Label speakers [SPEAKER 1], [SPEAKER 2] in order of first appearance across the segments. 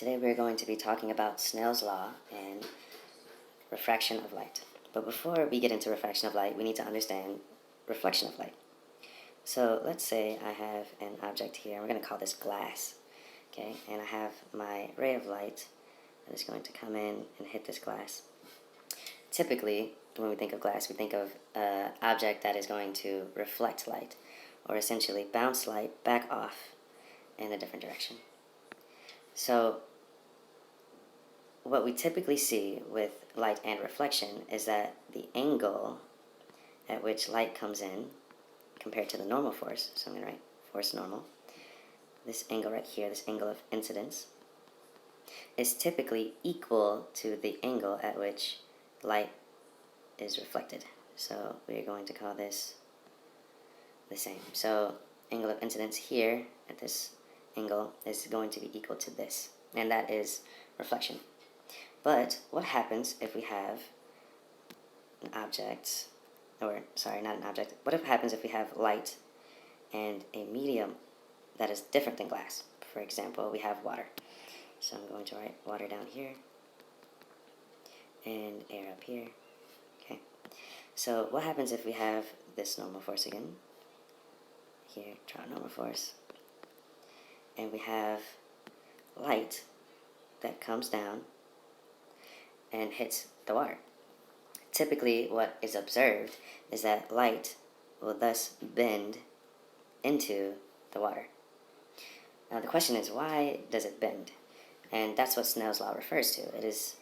[SPEAKER 1] Today we're going to be talking about Snell's law and refraction of light. But before we get into refraction of light, we need to understand reflection of light. So let's say I have an object here, and we're going to call this glass, okay? And I have my ray of light that is going to come in and hit this glass. Typically, when we think of glass, we think of an object that is going to reflect light, or essentially bounce light back off in a different direction. So what we typically see with light and reflection is that the angle at which light comes in compared to the normal force, so I'm going to write force normal, this angle right here, this angle of incidence, is typically equal to the angle at which light is reflected. So we're going to call this the same. So angle of incidence here at this angle is going to be equal to this, and that is reflection. But what happens if we have an object, or sorry, not an object, what happens if we have light and a medium that is different than glass? For example, we have water. So I'm going to write water down here and air up here. Okay. So what happens if we have this normal force again? Here, draw normal force. And we have light that comes down and hits the water. Typically, what is observed is that light will thus bend into the water. Now the question is, why does it bend? And that's what Snell's law refers to. It is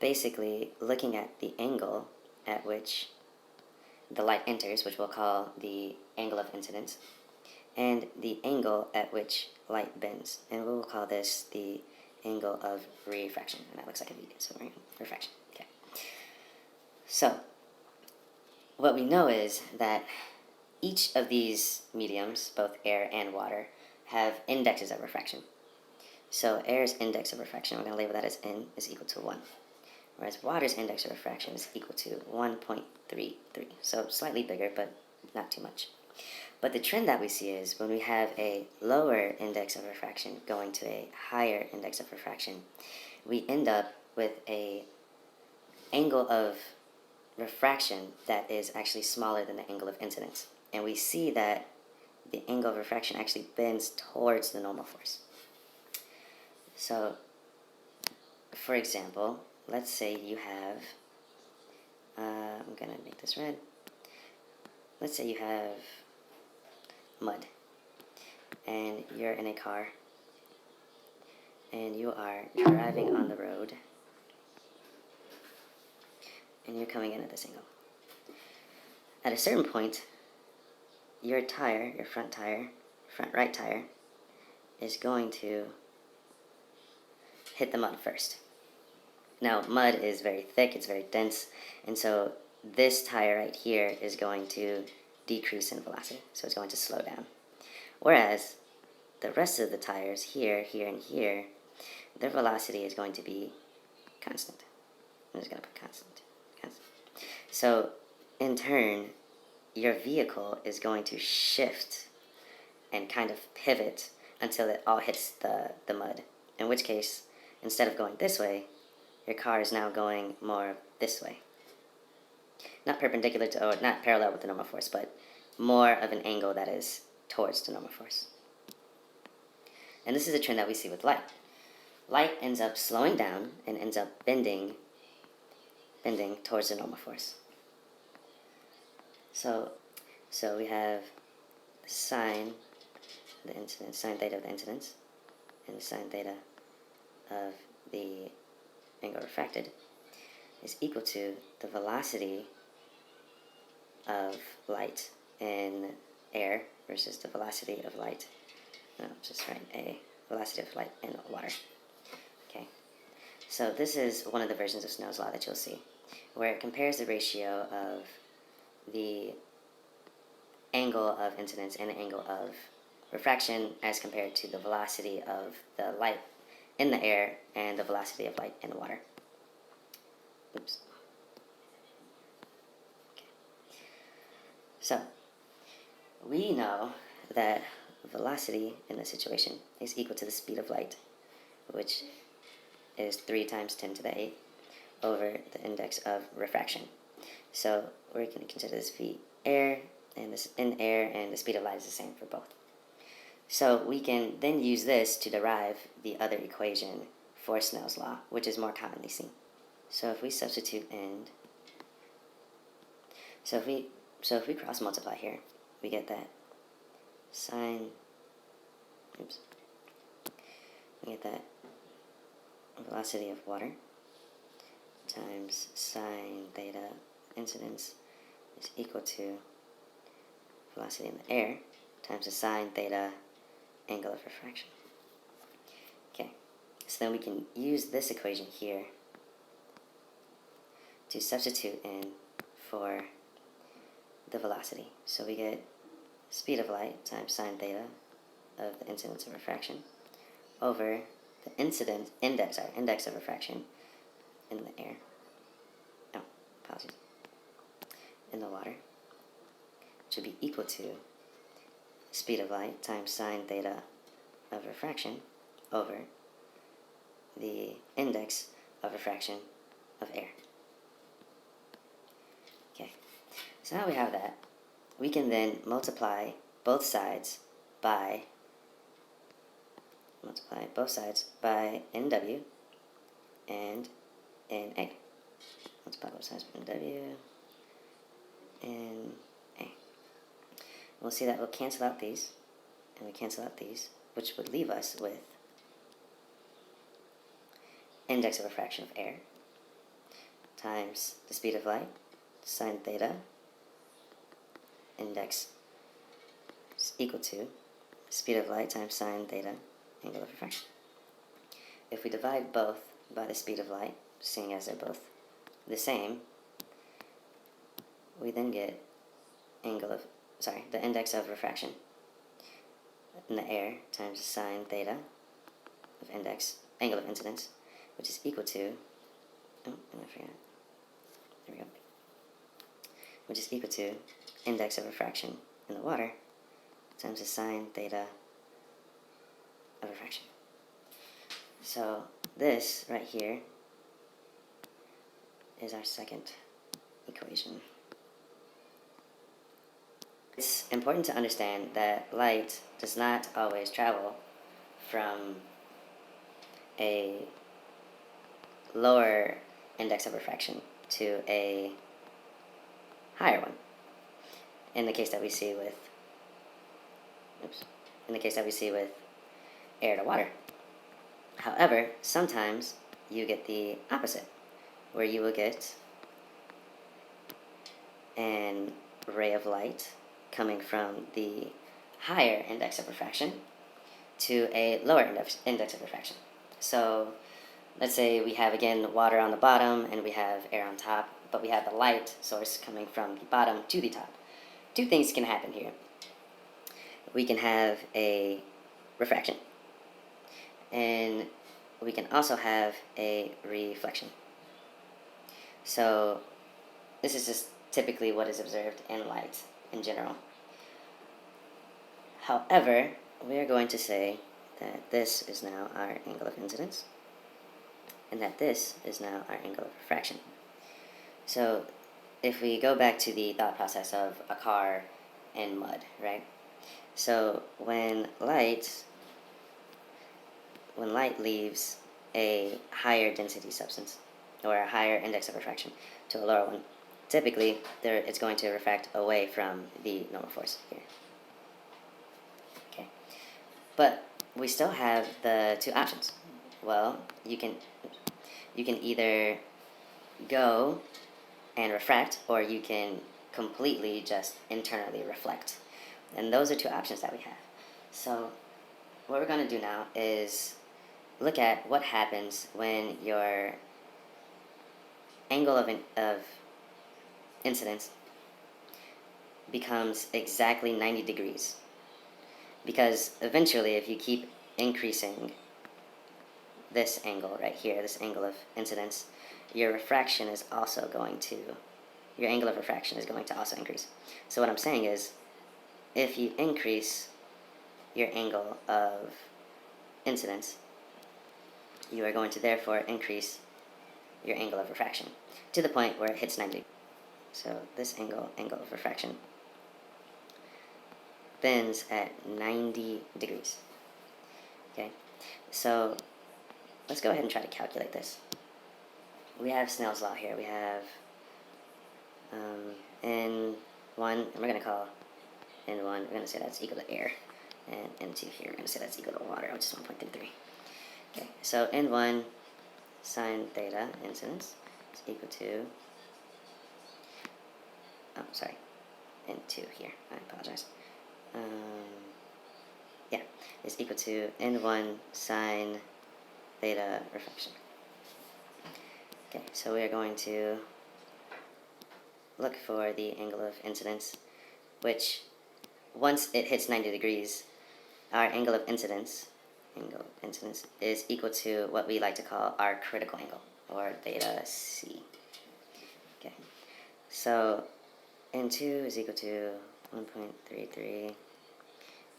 [SPEAKER 1] basically looking at the angle at which the light enters, which we'll call the angle of incidence, and the angle at which light bends, and we will call this the angle of refraction. And that looks like a V, so refraction. Okay. So what we know is that each of these mediums, both air and water, have indexes of refraction. So air's index of refraction, we're going to label that as N, is equal to 1. Whereas water's index of refraction is equal to 1.33. So slightly bigger, but not too much. But the trend that we see is when we have a lower index of refraction going to a higher index of refraction, we end up with a angle of refraction that is actually smaller than the angle of incidence. And we see that the angle of refraction actually bends towards the normal force. So, for example, let's say you have, I'm going to make this red. Let's say you have mud, and you're in a car, and you are driving on the road, and you're coming in at this angle. At a certain point, your tire, your front right tire, is going to hit the mud first. Now, mud is very thick, it's very dense, and so this tire right here is going to decrease in velocity, so it's going to slow down. Whereas the rest of the tires here, here, and here, their velocity is going to be constant. I'm just going to put constant. So, in turn, your vehicle is going to shift and kind of pivot until it all hits the mud. In which case, instead of going this way, your car is now going more this way. Not perpendicular to, or not parallel with the normal force, but more of an angle that is towards the normal force. And this is a trend that we see with light. Light ends up slowing down and ends up bending towards the normal force. So we have the sine, the incidence, sine theta of the incidence, and the sine theta of the angle refracted is equal to the velocity of light in air versus the velocity of light. No, just write a velocity of light in water. Okay. So this is one of the versions of Snell's law that you'll see, where it compares the ratio of the angle of incidence and the angle of refraction as compared to the velocity of the light in the air and the velocity of light in the water. Oops. Okay. So, we know that velocity in this situation is equal to the speed of light, which is 3 times 10 to the 8 over the index of refraction. So we're going to consider this V air, and this in air, and the speed of light is the same for both. So we can then use this to derive the other equation for Snell's law, which is more commonly seen. So if we substitute in, so if we cross multiply here, we get that sine, we get that velocity of water times sine theta incidence is equal to velocity in the air times the sine theta angle of refraction. Okay, so then we can use this equation here to substitute in for the velocity. So we get speed of light times sine theta of the incidence of refraction over the index of refraction in the air. No, apologies. In the water, which would be equal to speed of light times sine theta of refraction over the index of refraction of air. Okay, so now we have that. We can then multiply both sides by NW and NA. Multiply both sides by NW and A. We'll see that we'll cancel out these, and we cancel out these, which would leave us with index of refraction of air times the speed of light, sine theta, index is equal to speed of light times sine theta, angle of refraction. If we divide both by the speed of light, seeing as they're both the same, we then get the index of refraction in the air times sine theta of angle of incidence, which is equal to, which is equal to index of refraction in the water times the sine theta of refraction. So this right here is our second equation. It's important to understand that light does not always travel from a lower index of refraction to a higher one. In the case that we see with air to water. However, sometimes you get the opposite, where you will get an ray of light coming from the higher index of refraction to a lower index of refraction. So let's say we have, again, water on the bottom and we have air on top, but we have the light source coming from the bottom to the top. Two things can happen here. We can have a refraction, and we can also have a reflection. So this is just typically what is observed in light in general. However, we are going to say that this is now our angle of incidence, and that this is now our angle of refraction. So if we go back to the thought process of a car and mud, right? So when light leaves a higher density substance, or a higher index of refraction, to a lower one, typically it's going to refract away from the normal force here. Okay, but we still have the two options. Well, you can either go and refract, or you can completely just internally reflect. And those are two options that we have. So what we're going to do now is look at what happens when your angle of incidence becomes exactly 90 degrees. Because eventually, if you keep increasing this angle right here, this angle of incidence, your refraction is also going to, your angle of refraction is going to also increase. So what I'm saying is, if you increase your angle of incidence, you are going to therefore increase your angle of refraction to the point where it hits 90. So this angle of refraction, bends at 90 degrees. Okay, so let's go ahead and try to calculate this. We have Snell's law here. We have N1, and we're going to call N1, we're going to say that's equal to air. And N2 here, we're going to say that's equal to water, which is 1.33. Okay, so N1 sine theta incidence is equal to, N2 here, I apologize. Yeah, is equal to N1 sine theta reflection. Okay, so we are going to look for the angle of incidence, which once it hits 90 degrees, our angle of incidence is equal to what we like to call our critical angle, or theta C. Okay, so N2 is equal to 1.33,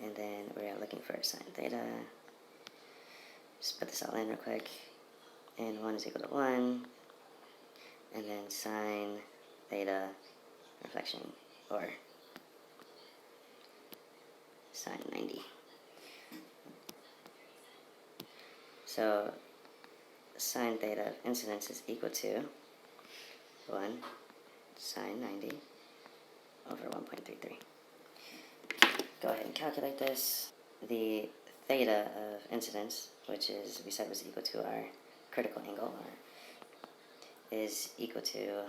[SPEAKER 1] and then we're looking for sine theta. Just put this all in real quick. N1 is equal to 1, and then sine theta reflection, or sine 90. So sine theta of incidence is equal to 1 sine 90 over 1.33. Go ahead and calculate this. The theta of incidence, which is, we said was equal to our critical angle, is equal to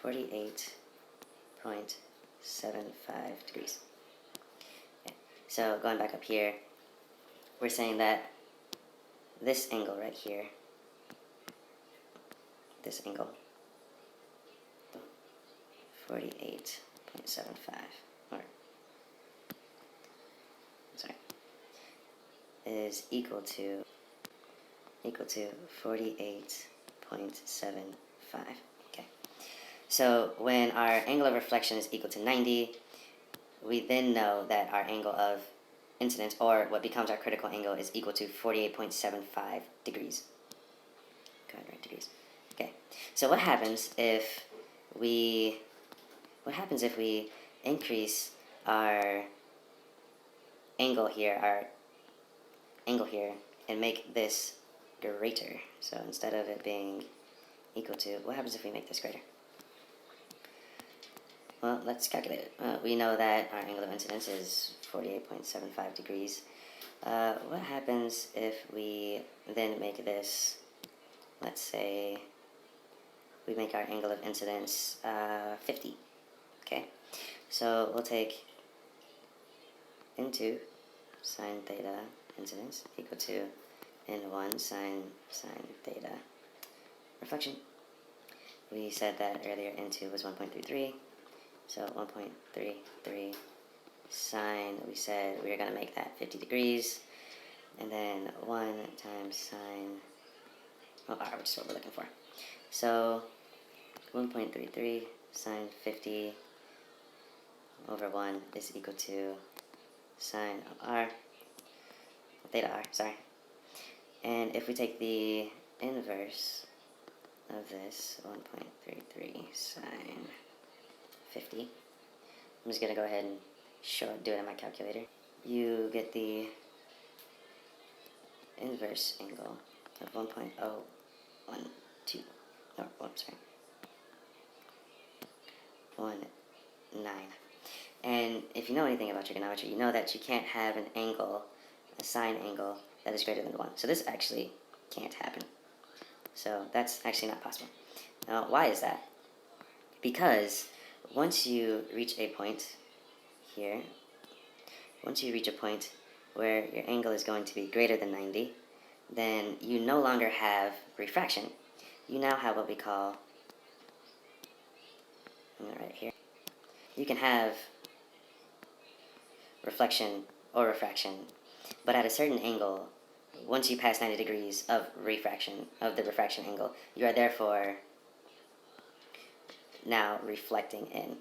[SPEAKER 1] 48.75 degrees. Okay. So going back up here, we're saying that this angle right here, this angle, 48.75, is equal to 48.75. Okay. So when our angle of reflection is equal to 90, we then know that our angle of incidence, or what becomes our critical angle, is equal to 48.75 degrees. Go ahead and write degrees. Okay. So what happens if we increase our angle here, and make this greater? So instead of it being equal to, what happens if we make this greater? Well, let's calculate it. We know that our angle of incidence is 48.75 degrees. What happens if we then make this, let's say, we make our angle of incidence 50. Okay, so we'll take N2 sine theta incidence equal to N1 sine theta reflection. We said that earlier N2 was 1.33, so 1.33 sine, we said we were going to make that 50 degrees, and then 1 times sine, which is what we're looking for. So 1.33 sine 50 over 1 is equal to sine of r, theta r, sorry. And if we take the inverse of this, 1.33 sine 50, I'm just going to go ahead and do it on my calculator. You get the inverse angle of 1.012. Oh, whoops, sorry. 19. And if you know anything about trigonometry, you know that you can't have an angle, a sine angle, that is greater than 1. So this actually can't happen. So that's actually not possible. Now, why is that? Because once you reach a point here, once you reach a point where your angle is going to be greater than 90, then you no longer have refraction. You now have what we call, I'm going to write it here, you can have reflection or refraction, but at a certain angle, once you pass 90 degrees of refraction, of the refraction angle, you are therefore now reflecting in.